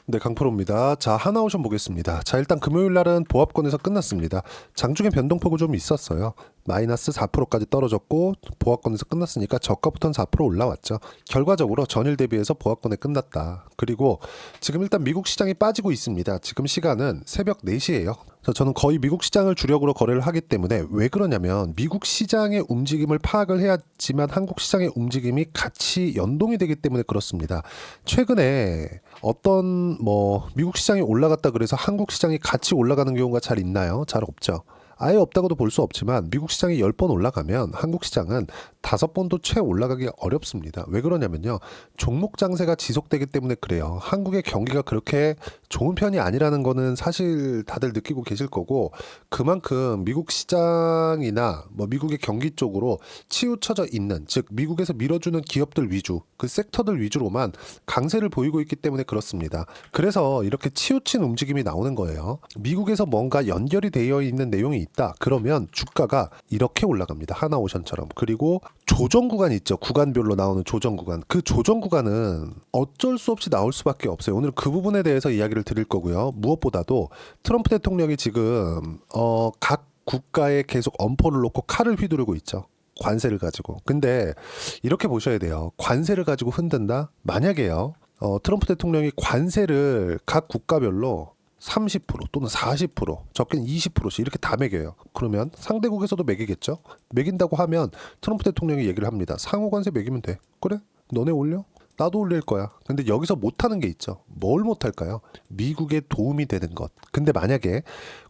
네, 강프로입니다. 자, 하나오션 보겠습니다. 자, 일단 금요일 날은 보합권에서 끝났습니다. 장중에 변동폭이 좀 있었어요. 마이너스 4%까지 떨어졌고 보합권에서 끝났으니까 저가부터는 4% 올라왔죠. 결과적으로 전일 대비해서 보합권에 끝났다. 그리고 지금 일단 미국 시장이 빠지고 있습니다. 지금 시간은 새벽 4시예요. 저는 거의 미국 시장을 주력으로 거래를 하기 때문에 왜 그러냐면 미국 시장의 움직임을 파악을 해야지만 한국 시장의 움직임이 같이 연동이 되기 때문에 그렇습니다. 최근에 어떤 미국 시장이 올라갔다 그래서 한국 시장이 같이 올라가는 경우가 잘 있나요? 잘 없죠. 아예 없다고도 볼 수 없지만 미국 시장이 10번 올라가면 한국 시장은 5번도 채 올라가기 어렵습니다. 왜 그러냐면요. 종목 장세가 지속되기 때문에 그래요. 한국의 경기가 그렇게 좋은 편이 아니라는 거는 사실 다들 느끼고 계실 거고 그만큼 미국 시장이나 미국의 경기 쪽으로 치우쳐져 있는 즉 미국에서 밀어주는 기업들 위주 그 섹터들 위주로만 강세를 보이고 있기 때문에 그렇습니다. 그래서 이렇게 치우친 움직임이 나오는 거예요. 미국에서 뭔가 연결이 되어 있는 내용이 있다. 그러면 주가가 이렇게 올라갑니다. 하나오션처럼. 그리고 조정 구간이 있죠. 구간별로 나오는 조정 구간. 그 조정 구간은 어쩔 수 없이 나올 수밖에 없어요. 오늘 그 부분에 대해서 이야기를 드릴 거고요. 무엇보다도 트럼프 대통령이 지금 각 국가에 계속 엄포를 놓고 칼을 휘두르고 있죠. 관세를 가지고. 근데 이렇게 보셔야 돼요. 관세를 가지고 흔든다? 만약에요. 트럼프 대통령이 관세를 각 국가별로 30% 또는 40% 적게는 20%씩 이렇게 다 매겨요. 그러면 상대국에서도 매기겠죠. 매긴다고 하면 트럼프 대통령이 얘기를 합니다. 상호 관세 매기면 돼. 그래? 너네 올려? 나도 올릴 거야. 근데 여기서 못하는 게 있죠. 뭘 못할까요? 미국에 도움이 되는 것. 근데 만약에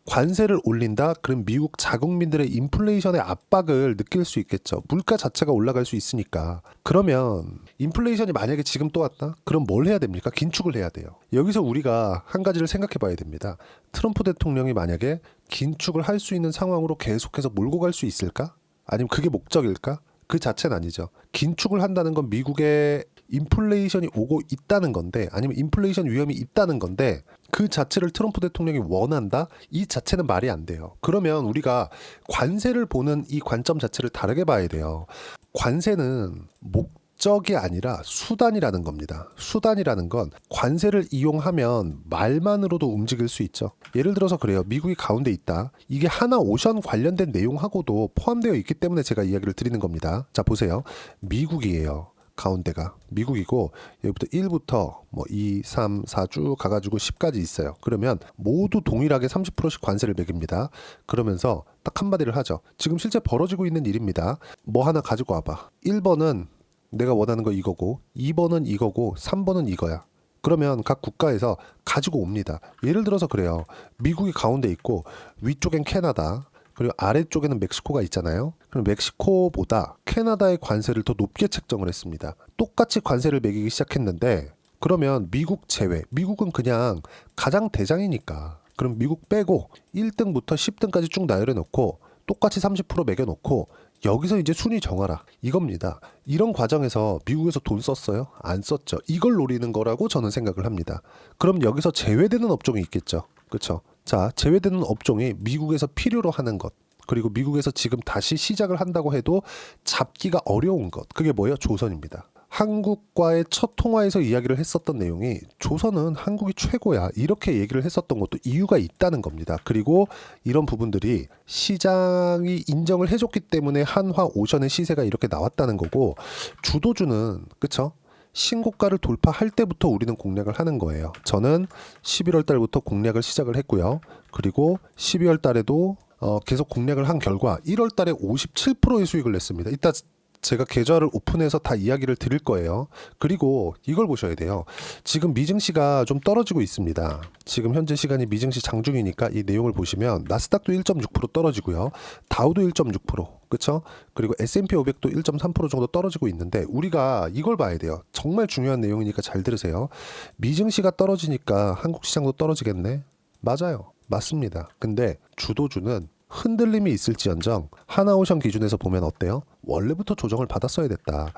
관세를 올린다? 그럼 미국 자국민들의 인플레이션의 압박을 느낄 수 있겠죠. 물가 자체가 올라갈 수 있으니까. 그러면 인플레이션이 만약에 지금 또 왔다? 그럼 뭘 해야 됩니까? 긴축을 해야 돼요. 여기서 우리가 한 가지를 생각해 봐야 됩니다. 트럼프 대통령이 만약에 긴축을 할 수 있는 상황으로 계속해서 몰고 갈 수 있을까? 아니면 그게 목적일까? 그 자체는 아니죠. 긴축을 한다는 건 미국의 인플레이션이 오고 있다는 건데 아니면 인플레이션 위험이 있다는 건데 그 자체를 트럼프 대통령이 원한다? 이 자체는 말이 안 돼요. 그러면 우리가 관세를 보는 이 관점 자체를 다르게 봐야 돼요. 관세는 목적이 아니라 수단이라는 겁니다. 수단이라는 건 관세를 이용하면 말만으로도 움직일 수 있죠. 예를 들어서 그래요. 미국이 가운데 있다. 이게 하나 오션 관련된 내용하고도 포함되어 있기 때문에 제가 이야기를 드리는 겁니다. 자, 보세요. 미국이에요. 가운데가 미국이고 여기부터 1부터 2, 3, 4 쭉 가가지고 10까지 있어요. 그러면 모두 동일하게 30%씩 관세를 매깁니다. 그러면서 딱 한마디를 하죠. 지금 실제 벌어지고 있는 일입니다. 뭐 하나 가지고 와봐. 1번은 내가 원하는 거 이거고 2번은 이거고 3번은 이거야. 그러면 각 국가에서 가지고 옵니다. 예를 들어서 그래요. 미국이 가운데 있고 위쪽엔 캐나다 그리고 아래쪽에는 멕시코가 있잖아요. 그럼 멕시코보다 캐나다의 관세를 더 높게 책정을 했습니다. 똑같이 관세를 매기기 시작했는데 그러면 미국 제외, 미국은 그냥 가장 대장이니까 그럼 미국 빼고 1등부터 10등까지 쭉 나열해 놓고 똑같이 30% 매겨놓고 여기서 이제 순위 정하라 이겁니다. 이런 과정에서 미국에서 돈 썼어요? 안 썼죠. 이걸 노리는 거라고 저는 생각을 합니다. 그럼 여기서 제외되는 업종이 있겠죠. 그렇죠? 자, 제외되는 업종이 미국에서 필요로 하는 것 그리고 미국에서 지금 다시 시작을 한다고 해도 잡기가 어려운 것 그게 뭐예요? 조선입니다. 한국과의 첫 통화에서 이야기를 했었던 내용이 조선은 한국이 최고야 이렇게 얘기를 했었던 것도 이유가 있다는 겁니다. 그리고 이런 부분들이 시장이 인정을 해줬기 때문에 한화 오션의 시세가 이렇게 나왔다는 거고 주도주는 그쵸? 신고가를 돌파할 때부터 우리는 공략을 하는 거예요. 저는 11월 달부터 공략을 시작을 했고요. 그리고 12월 달에도 계속 공략을 한 결과 1월 달에 57%의 수익을 냈습니다. 이따 제가 계좌를 오픈해서 다 이야기를 드릴 거예요. 그리고 이걸 보셔야 돼요. 지금 미증시가 좀 떨어지고 있습니다. 지금 현재 시간이 미증시 장중이니까 이 내용을 보시면 나스닥도 1.6% 떨어지고요. 다우도 1.6%. 그렇죠? 그리고 S&P 500도 1.3% 정도 떨어지고 있는데 우리가 이걸 봐야 돼요. 정말 중요한 내용이니까 잘 들으세요. 미증시가 떨어지니까 한국 시장도 떨어지겠네? 맞아요. 맞습니다. 근데 주도주는 흔들림이 있을지언정 하나오션 기준에서 보면 어때요? 원래부터 조정을 받았어야 됐다.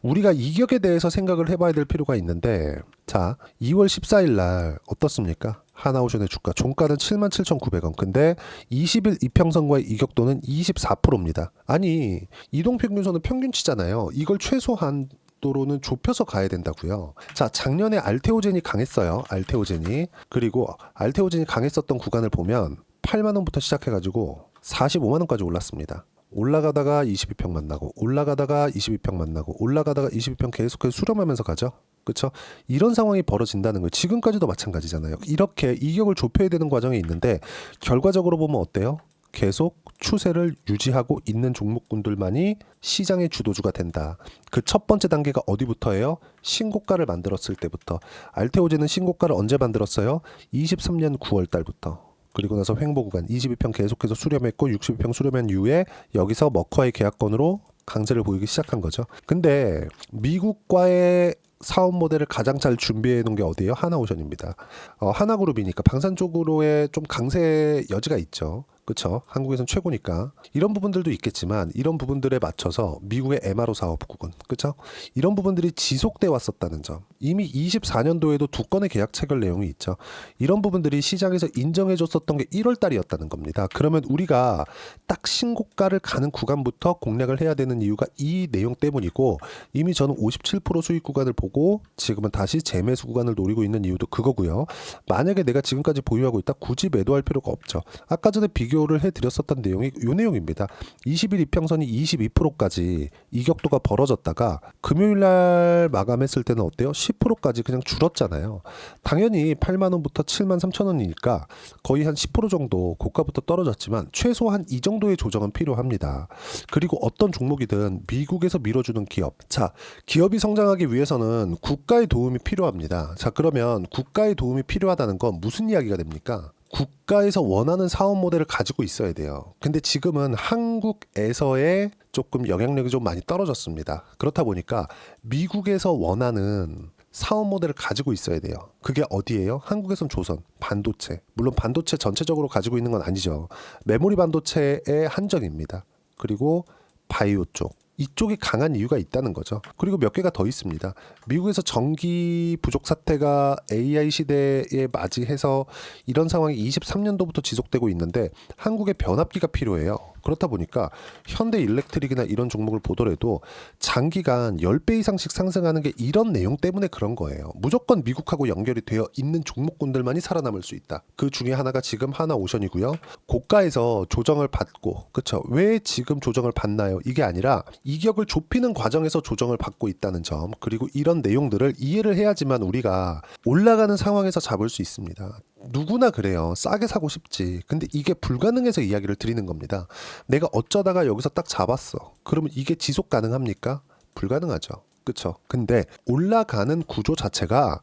우리가 이격에 대해서 생각을 해봐야 될 필요가 있는데 자 2월 14일 날 어떻습니까? 하나오션의 주가 종가는 77,900원 근데 20일 이평선과의 이격도는 24%입니다. 아니 이동평균선은 평균치잖아요. 이걸 최소한 고속도로는 좁혀서 가야 된다고요. 자, 작년에 알테오젠이 강했어요. 알테오젠이. 그리고 알테오젠이 강했었던 구간을 보면 8만 원부터 시작해가지고 45만 원까지 올랐습니다. 올라가다가 22평 만나고 올라가다가 22평 만나고 올라가다가 22평 계속해서 수렴하면서 가죠. 그렇죠? 이런 상황이 벌어진다는 거예요. 지금까지도 마찬가지잖아요. 이렇게 이격을 좁혀야 되는 과정이 있는데 결과적으로 보면 어때요? 계속 추세를 유지하고 있는 종목군들만이 시장의 주도주가 된다. 그 첫 번째 단계가 어디부터예요? 신고가를 만들었을 때부터. 알테오젠은 신고가를 언제 만들었어요? 23년 9월 달부터. 그리고 나서 횡보 구간 22평 계속해서 수렴했고 62평 수렴한 이후에 여기서 머커의 계약권으로 강세를 보이기 시작한 거죠. 근데 미국과의 사업 모델을 가장 잘 준비해 놓은 게 어디예요? 하나오션입니다. 하나그룹이니까 방산 쪽으로의 좀 강세 여지가 있죠. 그렇죠? 한국에선 최고니까 이런 부분들도 있겠지만 이런 부분들에 맞춰서 미국의 MRO 사업국은 그렇죠? 이런 부분들이 지속돼 왔었다는 점. 이미 24년도에도 두 건의 계약 체결 내용이 있죠. 이런 부분들이 시장에서 인정해 줬었던 게 1월 달이었다는 겁니다. 그러면 우리가 딱 신고가를 가는 구간부터 공략을 해야 되는 이유가 이 내용 때문이고 이미 저는 57% 수익 구간을 보고 지금은 다시 재매수 구간을 노리고 있는 이유도 그거고요. 만약에 내가 지금까지 보유하고 있다 굳이 매도할 필요가 없죠. 아까 전에 비교를 해드렸었던 내용이 이 내용입니다. 20일 이평선이 22%까지 이격도가 벌어졌다가 금요일날 마감했을 때는 어때요? 10%까지 그냥 줄었잖아요. 당연히 8만 원부터 7만 3천 원이니까 거의 한 10% 정도 고가부터 떨어졌지만 최소한 이 정도의 조정은 필요합니다. 그리고 어떤 종목이든 미국에서 밀어주는 기업. 자, 기업이 성장하기 위해서는 국가의 도움이 필요합니다. 자, 그러면 국가의 도움이 필요하다는 건 무슨 이야기가 됩니까? 국가에서 원하는 사업 모델을 가지고 있어야 돼요. 근데 지금은 한국에서의 조금 영향력이 좀 많이 떨어졌습니다. 그렇다 보니까 미국에서 원하는 사업 모델을 가지고 있어야 돼요. 그게 어디예요? 한국에선 조선, 반도체. 물론 반도체 전체적으로 가지고 있는 건 아니죠. 메모리 반도체의 한정입니다. 그리고 바이오 쪽. 이쪽이 강한 이유가 있다는 거죠. 그리고 몇 개가 더 있습니다. 미국에서 전기 부족 사태가 AI 시대에 맞이해서 이런 상황이 23년도부터 지속되고 있는데 한국에 변압기가 필요해요. 그렇다 보니까 현대 일렉트릭이나 이런 종목을 보더라도 장기간 10배 이상씩 상승하는 게 이런 내용 때문에 그런 거예요. 무조건 미국하고 연결이 되어 있는 종목군들만이 살아남을 수 있다. 그 중에 하나가 지금 하나오션이고요. 고가에서 조정을 받고 그렇죠. 왜 지금 조정을 받나요? 이게 아니라 이격을 좁히는 과정에서 조정을 받고 있다는 점 그리고 이런 내용들을 이해를 해야지만 우리가 올라가는 상황에서 잡을 수 있습니다. 누구나 그래요. 싸게 사고 싶지. 근데 이게 불가능해서 이야기를 드리는 겁니다. 내가 어쩌다가 여기서 딱 잡았어. 그러면 이게 지속 가능합니까? 불가능하죠. 그쵸? 근데 올라가는 구조 자체가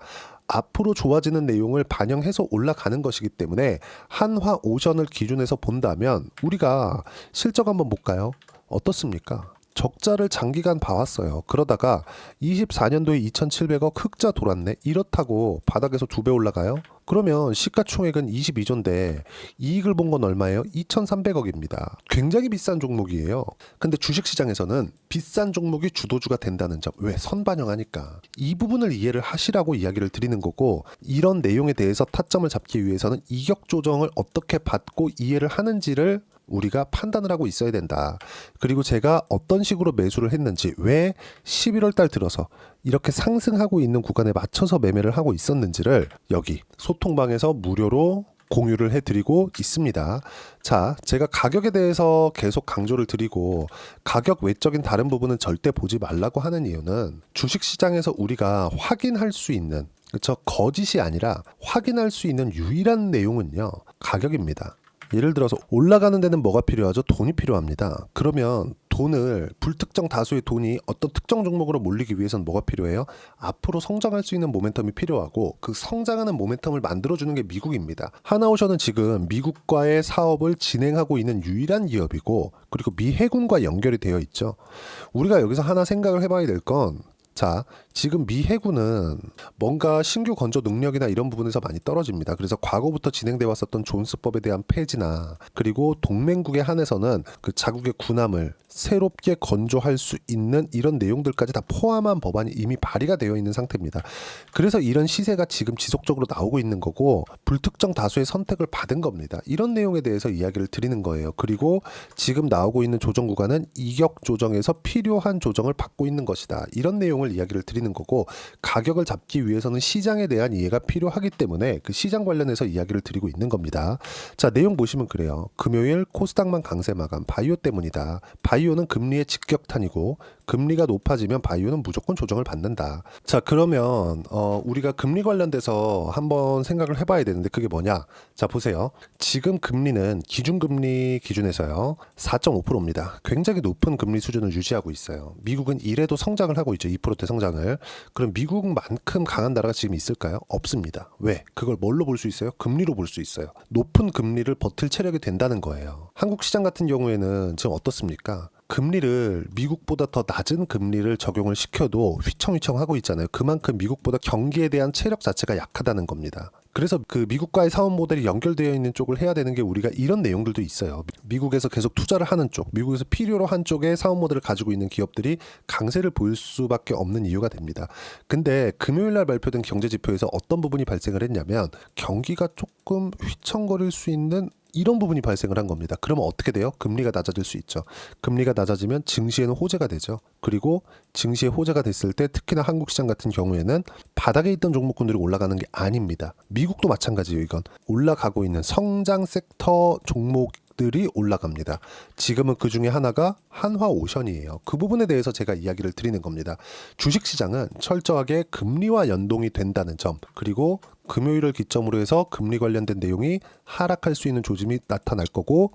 앞으로 좋아지는 내용을 반영해서 올라가는 것이기 때문에 한화오션을 기준해서 본다면 우리가 실적 한번 볼까요? 어떻습니까? 적자를 장기간 봐왔어요. 그러다가 24년도에 2,700억 흑자 돌았네. 이렇다고 바닥에서 2배 올라가요? 그러면 시가총액은 22조인데 이익을 본 건 얼마예요? 2,300억입니다. 굉장히 비싼 종목이에요. 근데 주식시장에서는 비싼 종목이 주도주가 된다는 점. 왜? 선반영하니까. 이 부분을 이해를 하시라고 이야기를 드리는 거고 이런 내용에 대해서 타점을 잡기 위해서는 이격 조정을 어떻게 받고 이해를 하는지를 우리가 판단을 하고 있어야 된다. 그리고 제가 어떤 식으로 매수를 했는지 왜 11월 달 들어서 이렇게 상승하고 있는 구간에 맞춰서 매매를 하고 있었는지를 여기 소통방에서 무료로 공유를 해드리고 있습니다. 자, 제가 가격에 대해서 계속 강조를 드리고 가격 외적인 다른 부분은 절대 보지 말라고 하는 이유는 주식시장에서 우리가 확인할 수 있는 그렇죠? 거짓이 아니라 확인할 수 있는 유일한 내용은요. 가격입니다. 예를 들어서 올라가는 데는 뭐가 필요하죠? 돈이 필요합니다. 그러면 돈을 불특정 다수의 돈이 어떤 특정 종목으로 몰리기 위해서는 뭐가 필요해요? 앞으로 성장할 수 있는 모멘텀이 필요하고 그 성장하는 모멘텀을 만들어주는 게 미국입니다. 하나오션은 지금 미국과의 사업을 진행하고 있는 유일한 기업이고 그리고 미 해군과 연결이 되어 있죠. 우리가 여기서 하나 생각을 해봐야 될 건 자, 지금 미 해군은 뭔가 신규 건조 능력이나 이런 부분에서 많이 떨어집니다. 그래서 과거부터 진행되어 왔었던 존스법에 대한 폐지나 그리고 동맹국에 한해서는 그 자국의 군함을 새롭게 건조할 수 있는 이런 내용들까지 다 포함한 법안이 이미 발의가 되어 있는 상태입니다. 그래서 이런 시세가 지금 지속적으로 나오고 있는 거고 불특정 다수의 선택을 받은 겁니다. 이런 내용에 대해서 이야기를 드리는 거예요. 그리고 지금 나오고 있는 조정 구간은 이격 조정에서 필요한 조정을 받고 있는 것이다. 이런 내용을 내용을 이야기를 드리는 거고, 가격을 잡기 위해서는 시장에 대한 이해가 필요하기 때문에 그 시장 관련해서 이야기를 드리고 있는 겁니다. 자, 내용 보시면 그래요. 금요일 코스닥만 강세 마감, 바이오 때문이다. 바이오는 금리의 직격탄이고 금리가 높아지면 바이오는 무조건 조정을 받는다. 자, 그러면 우리가 금리 관련돼서 한번 생각을 해봐야 되는데 그게 뭐냐? 자, 보세요. 지금 금리는 기준금리 기준에서요 4.5%입니다. 굉장히 높은 금리 수준을 유지하고 있어요. 미국은 이래도 성장을 하고 있죠. 2%대 성장을. 그럼 미국만큼 강한 나라가 지금 있을까요? 없습니다. 왜? 그걸 뭘로 볼 수 있어요? 금리로 볼 수 있어요. 높은 금리를 버틸 체력이 된다는 거예요. 한국 시장 같은 경우에는 지금 어떻습니까? 금리를 미국보다 더 낮은 금리를 적용을 시켜도 휘청휘청 하고 있잖아요. 그만큼 미국보다 경기에 대한 체력 자체가 약하다는 겁니다. 그래서 그 미국과의 사업 모델이 연결되어 있는 쪽을 해야 되는 게 우리가 이런 내용들도 있어요. 미국에서 계속 투자를 하는 쪽, 미국에서 필요로 한 쪽의 사업 모델을 가지고 있는 기업들이 강세를 보일 수밖에 없는 이유가 됩니다. 근데 금요일 날 발표된 경제 지표에서 어떤 부분이 발생을 했냐면 경기가 조금 휘청거릴 수 있는 이런 부분이 발생을 한 겁니다. 그러면 어떻게 돼요? 금리가 낮아질 수 있죠. 금리가 낮아지면 증시에는 호재가 되죠. 그리고 증시에 호재가 됐을 때 특히나 한국 시장 같은 경우에는 바닥에 있던 종목군들이 올라가는 게 아닙니다. 미국도 마찬가지예요. 이건 올라가고 있는 성장 섹터 종목들이 올라갑니다. 지금은 그 중에 하나가 한화오션이에요. 그 부분에 대해서 제가 이야기를 드리는 겁니다. 주식시장은 철저하게 금리와 연동이 된다는 점, 그리고 금요일을 기점으로 해서 금리 관련된 내용이 하락할 수 있는 조짐이 나타날 거고,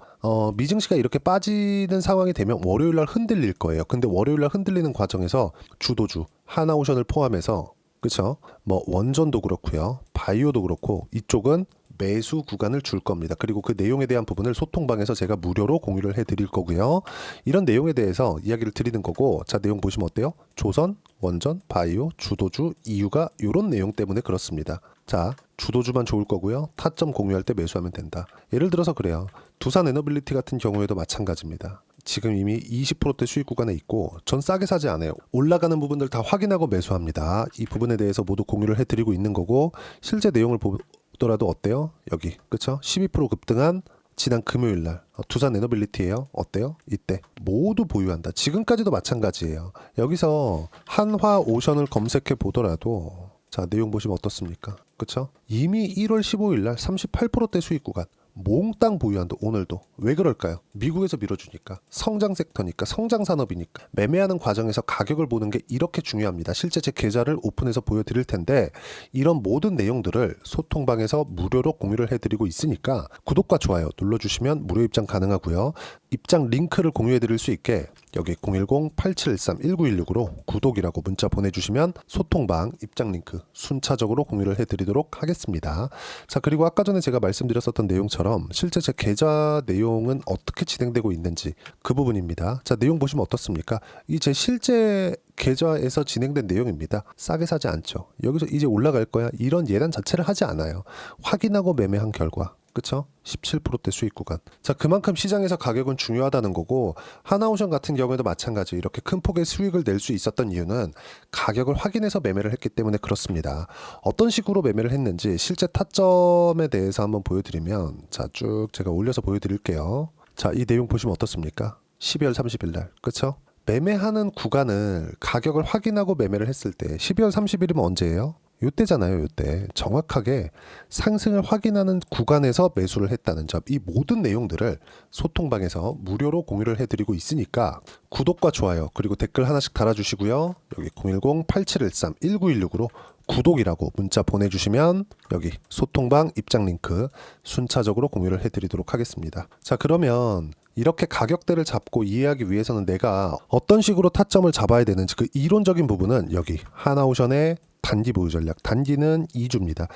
미증시가 이렇게 빠지는 상황이 되면 월요일 날 흔들릴 거예요. 근데 월요일 날 흔들리는 과정에서 주도주 하나오션을 포함해서, 그렇죠? 뭐 원전도 그렇고요, 바이오도 그렇고 이쪽은 매수 구간을 줄 겁니다. 그리고 그 내용에 대한 부분을 소통방에서 제가 무료로 공유를 해드릴 거고요. 이런 내용에 대해서 이야기를 드리는 거고, 자, 내용 보시면 어때요? 조선, 원전, 바이오, 주도주, 이유가 이런 내용 때문에 그렇습니다. 자, 주도주만 좋을 거고요. 타점 공유할 때 매수하면 된다. 예를 들어서 그래요. 두산 에너빌리티 같은 경우에도 마찬가지입니다. 지금 이미 20%대 수익 구간에 있고 전 싸게 사지 않아요. 올라가는 부분들 다 확인하고 매수합니다. 이 부분에 대해서 모두 공유를 해드리고 있는 거고, 실제 내용을 보더라도 어때요? 여기 그쵸? 12% 급등한 지난 금요일 날 두산 에너빌리티예요. 어때요? 이때 모두 보유한다. 지금까지도 마찬가지예요. 여기서 한화오션을 검색해 보더라도 자, 내용 보시면 어떻습니까? 그쵸? 이미 1월 15일 날 38%대 수익 구간 몽땅 보유한다. 오늘도. 왜 그럴까요? 미국에서 밀어주니까, 성장 섹터니까, 성장 산업이니까. 매매하는 과정에서 가격을 보는 게 이렇게 중요합니다. 실제 제 계좌를 오픈해서 보여드릴 텐데 이런 모든 내용들을 소통방에서 무료로 공유를 해드리고 있으니까 구독과 좋아요 눌러주시면 무료 입장 가능하고요. 입장 링크를 공유해드릴 수 있게 여기 010-8713-1916으로 구독이라고 문자 보내주시면 소통방 입장 링크 순차적으로 공유를 해드리도록 하겠습니다. 자, 그리고 아까 전에 제가 말씀드렸었던 내용처럼 실제 제 계좌 내용은 어떻게 진행되고 있는지 그 부분입니다. 자, 내용 보시면 어떻습니까? 이 제 실제 계좌에서 진행된 내용입니다. 싸게 사지 않죠. 여기서 이제 올라갈 거야 이런 예단 자체를 하지 않아요. 확인하고 매매한 결과, 그쵸? 17%대 수익 구간. 자, 그만큼 시장에서 가격은 중요하다는 거고, 하나오션 같은 경우에도 마찬가지 이렇게 큰 폭의 수익을 낼 수 있었던 이유는 가격을 확인해서 매매를 했기 때문에 그렇습니다. 어떤 식으로 매매를 했는지 실제 타점에 대해서 한번 보여드리면, 자, 쭉 제가 올려서 보여드릴게요. 자, 이 내용 보시면 어떻습니까? 12월 30일 날, 그쵸? 매매하는 구간을 가격을 확인하고 매매를 했을 때 12월 30일이면 언제예요? 요때잖아요. 요때 정확하게 상승을 확인하는 구간에서 매수를 했다는 점, 이 모든 내용들을 소통방에서 무료로 공유를 해드리고 있으니까 구독과 좋아요 그리고 댓글 하나씩 달아주시고요. 여기 010-8713-1916으로 구독이라고 문자 보내주시면 여기 소통방 입장 링크 순차적으로 공유를 해드리도록 하겠습니다. 자, 그러면 이렇게 가격대를 잡고 이해하기 위해서는 내가 어떤 식으로 타점을 잡아야 되는지 그 이론적인 부분은 여기 하나오션의 단기 보유 전략, 단기는 2주입니다.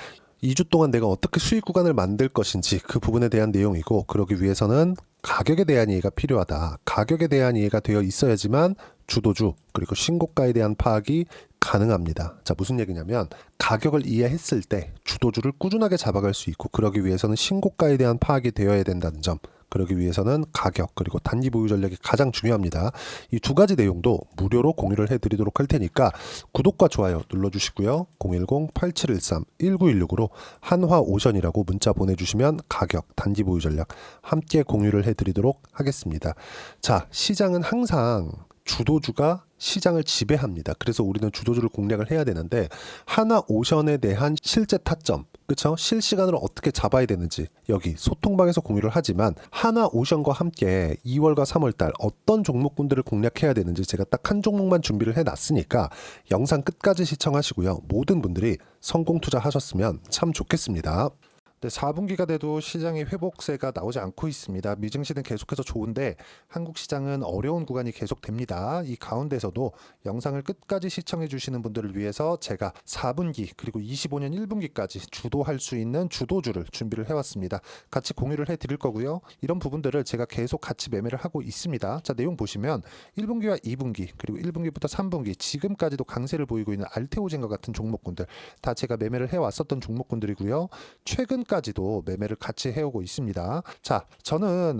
2주 동안 내가 어떻게 수익 구간을 만들 것인지 그 부분에 대한 내용이고, 그러기 위해서는 가격에 대한 이해가 필요하다. 가격에 대한 이해가 되어 있어야지만 주도주 그리고 신고가에 대한 파악이 가능합니다. 자, 무슨 얘기냐면 가격을 이해했을 때 주도주를 꾸준하게 잡아갈 수 있고, 그러기 위해서는 신고가에 대한 파악이 되어야 된다는 점, 그러기 위해서는 가격 그리고 단기 보유 전략이 가장 중요합니다. 이 두 가지 내용도 무료로 공유를 해드리도록 할 테니까 구독과 좋아요 눌러주시고요. 010-8713-1916으로 한화오션이라고 문자 보내주시면 가격, 단기 보유 전략 함께 공유를 해드리도록 하겠습니다. 자, 시장은 항상 주도주가 시장을 지배합니다. 그래서 우리는 주도주를 공략을 해야 되는데 하나오션에 대한 실제 타점, 그렇죠? 실시간으로 어떻게 잡아야 되는지 여기 소통방에서 공유를 하지만 하나오션과 함께 2월과 3월달 어떤 종목군들을 공략해야 되는지 제가 딱 한 종목만 준비를 해놨으니까 영상 끝까지 시청하시고요. 모든 분들이 성공 투자하셨으면 참 좋겠습니다. 네, 4분기가 돼도 시장의 회복세가 나오지 않고 있습니다. 미증시는 계속해서 좋은데 한국 시장은 어려운 구간이 계속됩니다. 이 가운데서도 영상을 끝까지 시청해 주시는 분들을 위해서 제가 4분기 그리고 25년 1분기까지 주도할 수 있는 주도주를 준비를 해왔습니다. 같이 공유를 해드릴 거고요. 이런 부분들을 제가 계속 같이 매매를 하고 있습니다. 자, 내용 보시면 1분기와 2분기 그리고 1분기부터 3분기 지금까지도 강세를 보이고 있는 알테오젠과 같은 종목군들 다 제가 매매를 해왔었던 종목군들이고요. 최근까지도 매매를 같이 해오고 있습니다. 자, 저는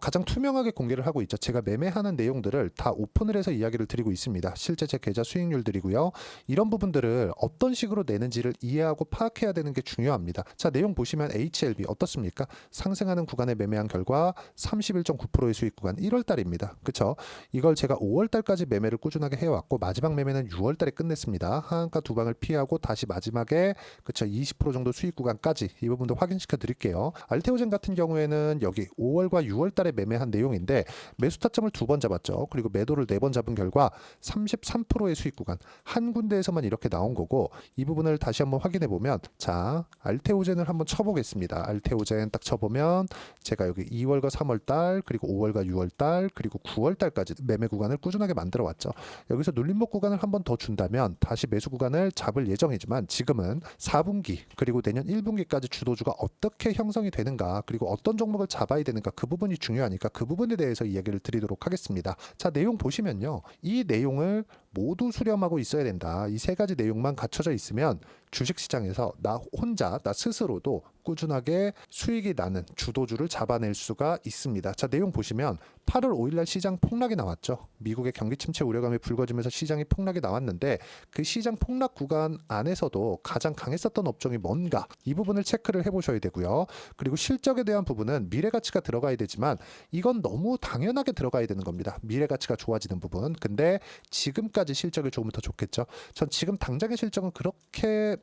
가장 투명하게 공개를 하고 있죠. 제가 매매하는 내용들을 다 오픈을 해서 이야기를 드리고 있습니다. 실제 제 계좌 수익률들이고요. 이런 부분들을 어떤 식으로 내는지를 이해하고 파악해야 되는 게 중요합니다. 자, 내용 보시면 HLB 어떻습니까? 상승하는 구간에 매매한 결과 31.9%의 수익 구간 1월 달입니다. 그렇죠? 이걸 제가 5월 달까지 매매를 꾸준하게 해왔고 마지막 매매는 6월 달에 끝냈습니다. 하한가 두 방을 피하고 다시 마지막에 그렇죠? 20% 정도 수익 구간까지 이 부분도 확인시켜 드릴게요. 알테오젠 같은 경우에는 여기 5월과 6월 달에 매매한 내용인데 매수 타점을 2번 잡았죠. 그리고 매도를 4번 잡은 결과 33%의 수익 구간 한 군데에서만 이렇게 나온 거고 이 부분을 다시 한번 확인해 보면 자, 알테오젠을 한번 쳐보겠습니다. 알테오젠 딱 쳐보면 제가 여기 2월과 3월 달 그리고 5월과 6월 달 그리고 9월 달까지 매매 구간을 꾸준하게 만들어 왔죠. 여기서 눌림목 구간을 한번 더 준다면 다시 매수 구간을 잡을 예정이지만 지금은 4분기 그리고 내년 1분기까지 주도주가 어떻게 형성이 되는가 그리고 어떤 종목을 잡아야 되는가 그 부분이 중요하니까 그 부분에 대해서 이야기를 드리도록 하겠습니다. 자, 내용 보시면요. 이 내용을 모두 수렴하고 있어야 된다. 이 세 가지 내용만 갖춰져 있으면 주식시장에서 나 혼자 나 스스로도 꾸준하게 수익이 나는 주도주를 잡아낼 수가 있습니다. 자, 내용 보시면 8월 5일날 시장 폭락이 나왔죠. 미국의 경기 침체 우려감이 불거지면서 시장이 폭락이 나왔는데 그 시장 폭락 구간 안에서도 가장 강했었던 업종이 뭔가 이 부분을 체크를 해보셔야 되고요. 그리고 실적에 대한 부분은 미래가치가 들어가야 되지만 이건 너무 당연하게 들어가야 되는 겁니다. 미래가치가 좋아지는 부분. 근데 지금까지 실적이 좋으면 더 좋겠죠. 전 지금 당장의 실적은 그렇게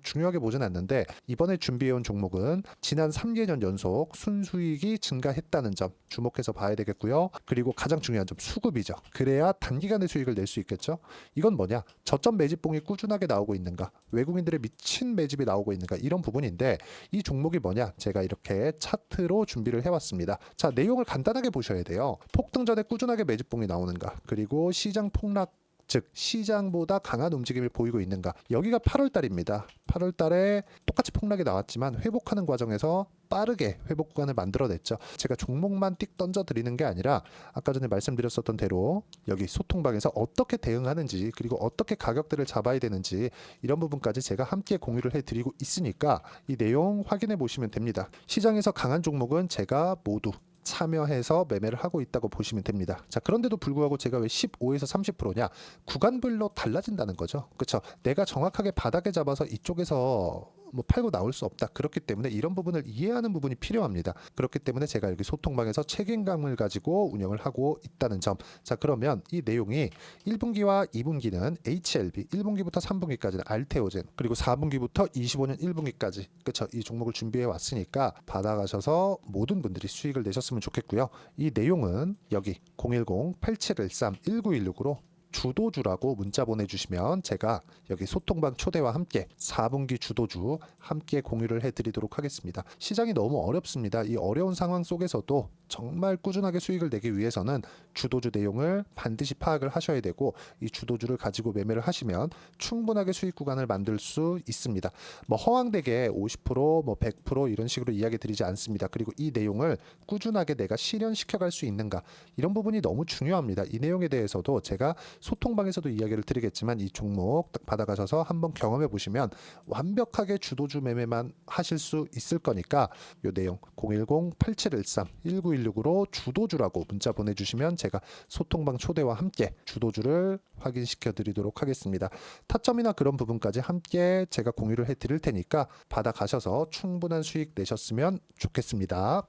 중요하게 보진 않는데 이번에 준비해온 종목은 지난 3개년 연속 순수익이 증가했다는 점 주목해서 봐야 되겠고요. 그리고 가장 중요한 점 수급이죠. 그래야 단기간에 수익을 낼 수 있겠죠. 이건 뭐냐? 저점 매집봉이 꾸준하게 나오고 있는가? 외국인들의 미친 매집이 나오고 있는가? 이런 부분인데 이 종목이 뭐냐? 제가 이렇게 차트로 준비를 해왔습니다. 자, 내용을 간단하게 보셔야 돼요. 폭등 전에 꾸준하게 매집봉이 나오는가? 그리고 시장 폭락 즉 시장보다 강한 움직임을 보이고 있는가. 여기가 8월 달입니다. 8월 달에 똑같이 폭락이 나왔지만 회복하는 과정에서 빠르게 회복 구간을 만들어냈죠. 제가 종목만 띡 던져 드리는 게 아니라 아까 전에 말씀드렸었던 대로 여기 소통방에서 어떻게 대응하는지 그리고 어떻게 가격들을 잡아야 되는지 이런 부분까지 제가 함께 공유를 해드리고 있으니까 이 내용 확인해 보시면 됩니다. 시장에서 강한 종목은 제가 모두 참여해서 매매를 하고 있다고 보시면 됩니다. 자, 그런데도 불구하고 제가 왜 15에서 30%냐? 구간별로 달라진다는 거죠. 그렇죠? 내가 정확하게 바닥에 잡아서 이쪽에서 팔고 나올 수 없다. 그렇기 때문에 이런 부분을 이해하는 부분이 필요합니다. 그렇기 때문에 제가 여기 소통방에서 책임감을 가지고 운영을 하고 있다는 점. 자, 그러면 이 내용이 1분기와 2분기는 HLB, 1분기부터 3분기까지는 알테오젠, 그리고 4분기부터 25년 1분기까지 그렇죠? 이 종목을 준비해 왔으니까 받아가셔서 모든 분들이 수익을 내셨으면 좋겠고요. 이 내용은 여기 010-8713-1916으로 주도주라고 문자 보내주시면 제가 여기 소통방 초대와 함께 4분기 주도주 함께 공유를 해드리도록 하겠습니다. 시장이 너무 어렵습니다. 이 어려운 상황 속에서도 정말 꾸준하게 수익을 내기 위해서는 주도주 내용을 반드시 파악을 하셔야 되고 이 주도주를 가지고 매매를 하시면 충분하게 수익 구간을 만들 수 있습니다. 허황되게 50%, 100% 이런 식으로 이야기 드리지 않습니다. 그리고 이 내용을 꾸준하게 내가 실현시켜 갈 수 있는가 이런 부분이 너무 중요합니다. 이 내용에 대해서도 제가 소통방에서도 이야기를 드리겠지만 이 종목 딱 받아가셔서 한번 경험해 보시면 완벽하게 주도주 매매만 하실 수 있을 거니까 이 내용 010-8713-1916으로 주도주라고 문자 보내주시면 제가 소통방 초대와 함께 주도주를 확인시켜 드리도록 하겠습니다. 타점이나 그런 부분까지 함께 제가 공유를 해 드릴 테니까 받아가셔서 충분한 수익 내셨으면 좋겠습니다.